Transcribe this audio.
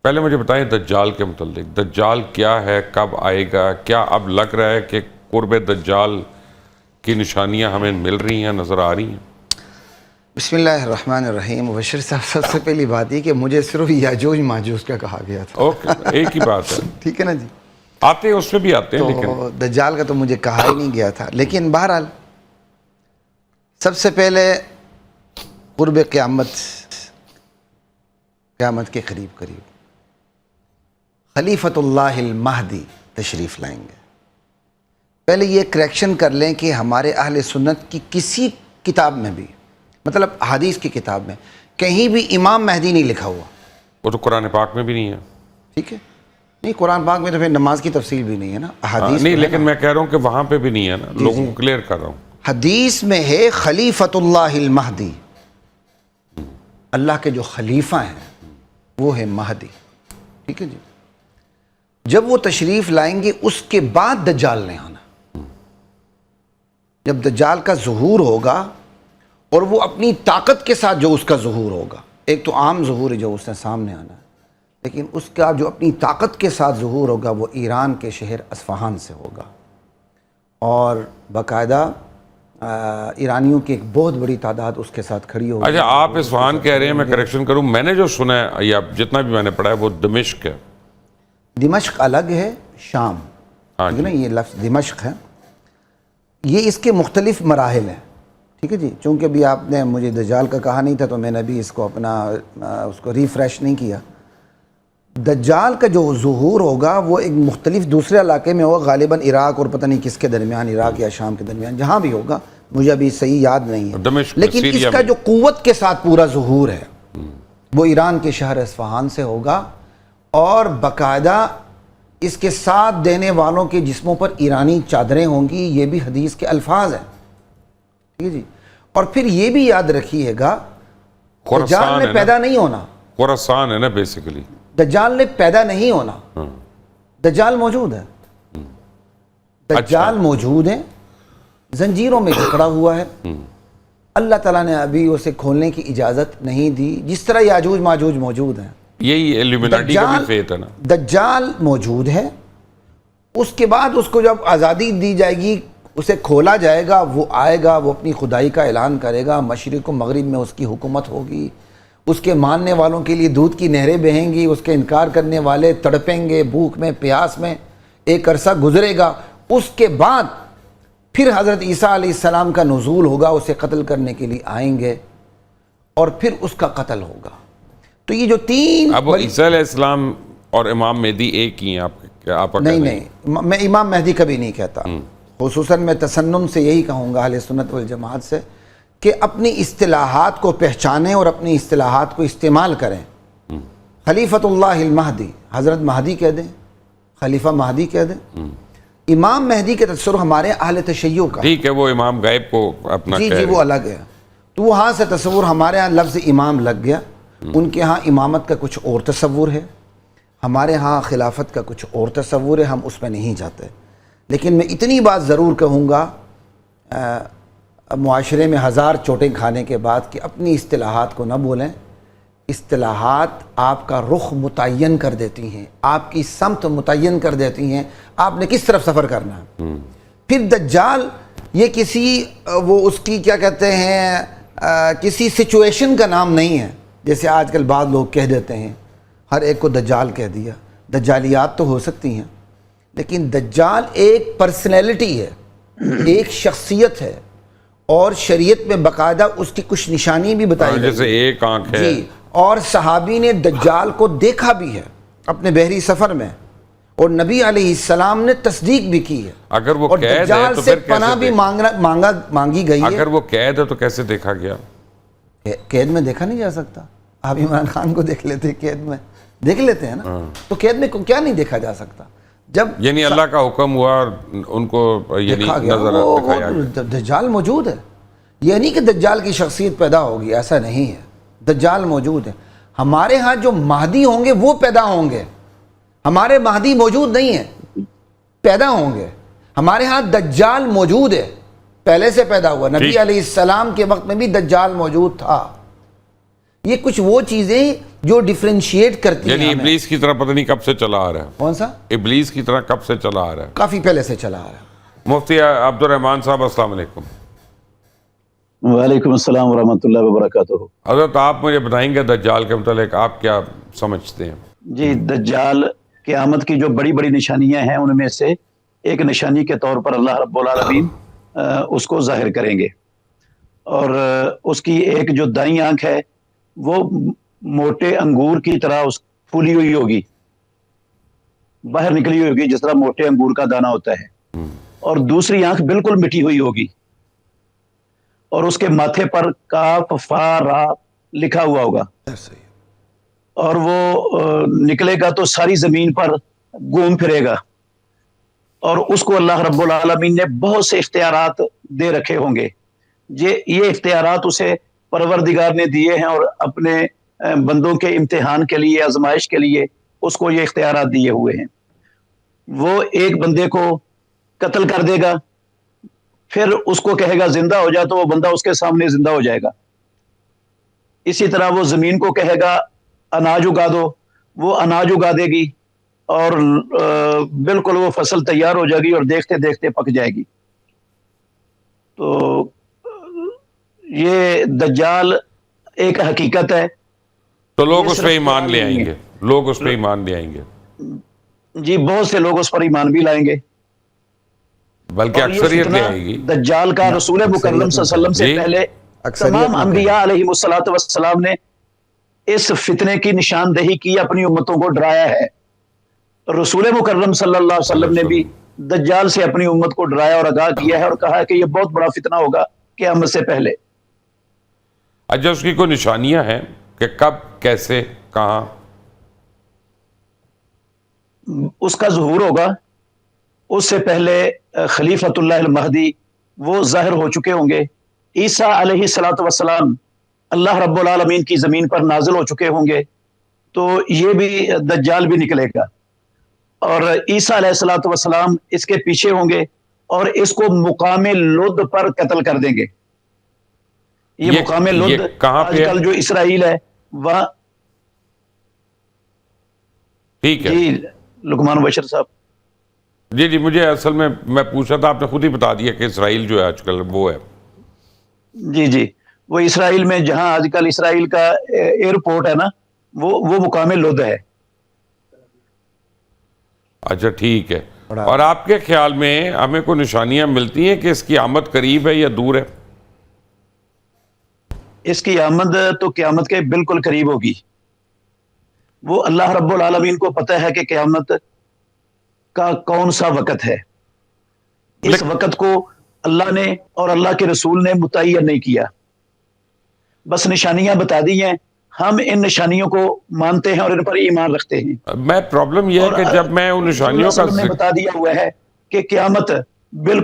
پہلے مجھے بتائیں دجال کے متعلق، دجال کیا ہے، کب آئے گا؟ کیا اب لگ رہا ہے کہ قرب دجال کی نشانیاں ہمیں مل رہی ہیں، نظر آ رہی ہیں؟ بسم اللہ الرحمن الرحیم۔ مبشر صاحب، سب سے پہلی بات یہ کہ مجھے صرف یاجوج ماجوج کا کہا گیا تھا۔ اوکے، ایک ہی بات ہے، ٹھیک ہے نا جی؟ آتے ہیں اس پہ بھی آتے ہیں، لیکن تو دجال کا تو مجھے کہا ہی نہیں گیا تھا، لیکن بہرحال سب سے پہلے قرب قیامت کے قریب خلیفۃ اللہ المہدی تشریف لائیں گے۔ پہلے یہ کریکشن کر لیں کہ ہمارے اہل سنت کی کسی کتاب میں بھی، مطلب حدیث کی کتاب میں کہیں بھی امام مہدی نہیں لکھا ہوا۔ وہ تو قرآن پاک میں بھی نہیں ہے، ٹھیک ہے؟ نہیں، قرآن پاک میں تو پھر نماز کی تفصیل بھی نہیں ہے نا، حدیث نہیں، میں ہے لیکن نا۔ میں کہہ رہا ہوں کہ وہاں پہ بھی نہیں ہے نا، لوگوں کو کلیئر کر رہا ہوں۔ حدیث میں ہے خلیفۃ اللہ المہدی، اللہ کے جو خلیفہ ہیں وہ ہے مہدی، ٹھیک ہے جی؟ جب وہ تشریف لائیں گے اس کے بعد دجال نے آنا۔ جب دجال کا ظہور ہوگا اور وہ اپنی طاقت کے ساتھ جو اس کا ظہور ہوگا، ایک تو عام ظہور ہے جو اس نے سامنے آنا ہے، لیکن اس کا جو اپنی طاقت کے ساتھ ظہور ہوگا وہ ایران کے شہر اصفہان سے ہوگا، اور باقاعدہ ایرانیوں کی ایک بہت بڑی تعداد اس کے ساتھ کھڑی ہوگی۔ اچھا، آپ اصفہان کہہ رہے ہیں، میں کریکشن کروں، میں نے جو سنا ہے یا جتنا بھی میں نے پڑھا ہے وہ دمشق ہے۔ دمشق الگ ہے، شام، ٹھیک ہے نا؟ یہ لفظ دمشق ہے، یہ اس کے مختلف مراحل ہیں، ٹھیک ہے جی؟ چونکہ ابھی آپ نے مجھے دجال کا کہا نہیں تھا تو میں نے ابھی اس کو ریفریش نہیں کیا۔ دجال کا جو ظہور ہوگا وہ ایک مختلف دوسرے علاقے میں ہوگا، غالباً عراق اور پتہ نہیں کس کے درمیان، عراق یا شام کے درمیان، جہاں بھی ہوگا مجھے ابھی صحیح یاد نہیں ہے، لیکن اس کا جو قوت کے ساتھ پورا ظہور ہے وہ ایران کے شہر اصفہان سے ہوگا، اور باقاعدہ اس کے ساتھ دینے والوں کے جسموں پر ایرانی چادریں ہوں گی، یہ بھی حدیث کے الفاظ ہیں، ٹھیک ہے جی؟ اور پھر یہ بھی یاد رکھیے گا، دجال نے پیدا نہیں ہونا، خراسان ہے نا بیسیکلی، دجال نے پیدا نہیں ہونا، دجال موجود ہے، دجال موجود ہے، زنجیروں میں جکڑا ہوا ہے، اللہ تعالیٰ نے ابھی اسے کھولنے کی اجازت نہیں دی، جس طرح یاجوج ماجوج موجود ہیں۔ یہی ایلومیناٹی کا بھی فیت ہے نا۔ دجال موجود ہے، اس کے بعد اس کو جب آزادی دی جائے گی، اسے کھولا جائے گا، وہ آئے گا، وہ اپنی خدائی کا اعلان کرے گا، مشرق و مغرب میں اس کی حکومت ہوگی، اس کے ماننے والوں کے لیے دودھ کی نہریں بہیں گی، اس کے انکار کرنے والے تڑپیں گے بھوک میں پیاس میں، ایک عرصہ گزرے گا، اس کے بعد پھر حضرت عیسیٰ علیہ السلام کا نزول ہوگا، اسے قتل کرنے کے لیے آئیں گے اور پھر اس کا قتل ہوگا۔ تو یہ جو تین، اب عیسیٰ علیہ السلام اور امام مہدی ایک ہی ہیں؟ آپ نہیں، میں امام مہدی کبھی نہیں کہتا، خصوصاً میں تسنن سے یہی کہوں گا اہل سنت والجماعت سے کہ اپنی اصطلاحات کو پہچانیں اور اپنی اصطلاحات کو استعمال کریں۔ خلیفۃ اللہ المہدی، حضرت مہدی کہہ دیں، خلیفہ مہدی کہہ دیں۔ امام مہدی کے تصور ہمارے اہل تشیع کا، ٹھیک ہے، وہ امام غائب کو اپنا جی وہ الگ ہے، تو وہاں سے تصور، ہمارے ہاں لفظ امام لگ گیا، ان کے ہاں امامت کا کچھ اور تصور ہے، ہمارے ہاں خلافت کا کچھ اور تصور ہے، ہم اس میں نہیں جاتے۔ لیکن میں اتنی بات ضرور کہوں گا معاشرے میں ہزار چوٹیں کھانے کے بعد کہ اپنی اصطلاحات کو نہ بولیں، اصطلاحات آپ کا رخ متعین کر دیتی ہیں، آپ کی سمت متعین کر دیتی ہیں، آپ نے کس طرف سفر کرنا ہے۔ پھر دجال یہ کسی وہ اس کی کیا کہتے ہیں کسی سچویشن کا نام نہیں ہے، جیسے آج کل بعض لوگ کہہ دیتے ہیں، ہر ایک کو دجال کہہ دیا۔ دجالیات تو ہو سکتی ہیں، لیکن دجال ایک پرسنالٹی ہے، ایک شخصیت ہے، اور شریعت میں باقاعدہ اس کی کچھ نشانی بھی بتائی گئی، جیسے ایک آنکھ ہے جی، اور صحابی نے دجال کو دیکھا بھی ہے اپنے بحری سفر میں، اور نبی علیہ السلام نے تصدیق بھی کی ہے، اگر وہ اور قید ہے دجال تو سے پھر پناہ بھی مانگی گئی ہے۔ اگر وہ قید ہے تو کیسے دیکھا گیا؟ قید میں دیکھا نہیں جا سکتا، آپ عمران خان کو دیکھ لیتے، قید میں دیکھ لیتے ہیں نا، تو قید میں کیا نہیں دیکھا جا سکتا؟ جب یعنی اللہ کا حکم ہوا اور ان کو یعنی نظر دکھایا گیا۔ دجال موجود ہے، یہ نہیں کہ دجال کی شخصیت پیدا ہوگی، ایسا نہیں ہے، دجال موجود ہے۔ ہمارے ہاں جو مہدی ہوں گے وہ پیدا ہوں گے، ہمارے مہدی موجود نہیں ہیں، پیدا ہوں گے۔ ہمارے ہاں دجال موجود ہے، پہلے سے پیدا ہوا، نبی علیہ السلام کے وقت میں بھی دجال موجود تھا، یہ کچھ وہ چیزیں جو ڈیفرینشیٹ کرتی ہیں یعنی ہمیں. ابلیس کی طرح پتہ نہیں کب سے چلا آ رہا ہے. کون سا؟ ابلیس کی طرح کب سے چلا آ رہا ہے. کافی پہلے سے چلا آ رہا ہے. مفتی عبد الرحمان صاحب السلام علیکم. وعلیکم السلام ورحمۃ اللہ وبرکاتہ. حضرت آپ مجھے بتائیں گے دجال کے متعلق آپ کیا سمجھتے ہیں؟ جی، دجال قیامت کی جو بڑی بڑی نشانیاں ہیں ان میں سے ایک نشانی کے طور پر اللہ رب العالمین اس کو ظاہر کریں گے، اور اس کی ایک جو دائیں آنکھ ہے وہ موٹے انگور کی طرح پھولی ہوئی ہوگی، باہر نکلی ہوئی ہوگی جس طرح موٹے انگور کا دانہ ہوتا ہے، اور دوسری آنکھ بالکل مٹی ہوئی ہوگی، اور اس کے ماتھے پر کاف فا را لکھا ہوا ہوگا، اور وہ نکلے گا تو ساری زمین پر گھوم پھرے گا، اور اس کو اللہ رب العالمین نے بہت سے اختیارات دے رکھے ہوں گے. یہ اختیارات اسے پروردگار نے دیے ہیں، اور اپنے بندوں کے امتحان کے لیے، آزمائش کے لیے اس کو یہ اختیارات دیے ہوئے ہیں. وہ ایک بندے کو قتل کر دے گا، پھر اس کو کہے گا زندہ ہو جا، تو وہ بندہ اس کے سامنے زندہ ہو جائے گا. اسی طرح وہ زمین کو کہے گا اناج اگا دو، وہ اناج اگا دے گی، اور بالکل وہ فصل تیار ہو جائے گی اور دیکھتے دیکھتے پک جائے گی. تو یہ دجال ایک حقیقت ہے. تو لوگ اس پہ ایمان لے آئیں گے، لوگ اس پہ ایمان لے آئیں گے. جی، بہت سے لوگ اس پر ایمان بھی لائیں گے، بلکہ اور یہ اکثریت لے فتنہ آئے گی. دجال کا رسول مکرم صلی اللہ علیہ وسلم سے پہلے تمام انبیاء علیہ الصلوۃ والسلام نے اس فتنے کی نشاندہی کی، اپنی امتوں کو ڈرایا ہے. رسول مکرم صلی اللہ علیہ وسلم نے بھی دجال سے اپنی امت کو ڈرایا اور آگاہ کیا ہے، اور کہا ہے کہ یہ بہت بڑا فتنہ ہوگا قیامت سے پہلے. اچھا، اس کی کوئی نشانیاں ہیں کہ کب، کیسے، کہاں؟ اس کا ظہور ہوگا. اس سے پہلے خلیفۃ اللہ المہدی وہ ظاہر ہو چکے ہوں گے. عیسیٰ علیہ الصلوۃ والسلام اللہ رب العالمین کی زمین پر نازل ہو چکے ہوں گے، تو یہ بھی دجال بھی نکلے گا. اور عیسیٰ علیہ الصلوۃ والسلام اس کے پیچھے ہوں گے، اور اس کو مقام لد پر قتل کر دیں گے. یہ مقام لد آج کل جو اسرائیل ہے وہاں. ٹھیک ہے جی لقمان بشر صاحب. جی مجھے اصل میں پوچھا تھا، آپ نے خود ہی بتا دیا کہ اسرائیل جو ہے آج کل وہ ہے. جی وہ اسرائیل میں جہاں آج کل اسرائیل کا ایئرپورٹ ہے نا، وہ مقام لد ہے. اچھا ٹھیک ہے. اور آپ کے خیال میں ہمیں کوئی نشانیاں ملتی ہیں کہ اس کی آمد قریب ہے یا دور ہے؟ اس کی آمد تو قیامت کے بالکل قریب ہوگی. وہ اللہ رب العالمین کو پتہ ہے کہ قیامت کا کون سا وقت ہے. اس وقت کو اللہ نے اور اللہ کے رسول نے متعین نہیں کیا، بس نشانیاں بتا دی ہیں. ہم ان نشانیوں کو مانتے ہیں اور ان پر ایمان رکھتے ہیں. میں پرابلم یہ ہے کہ جب میں ان نشانیوں کا بتا دیا ہوا ہے کہ قیامت بالکل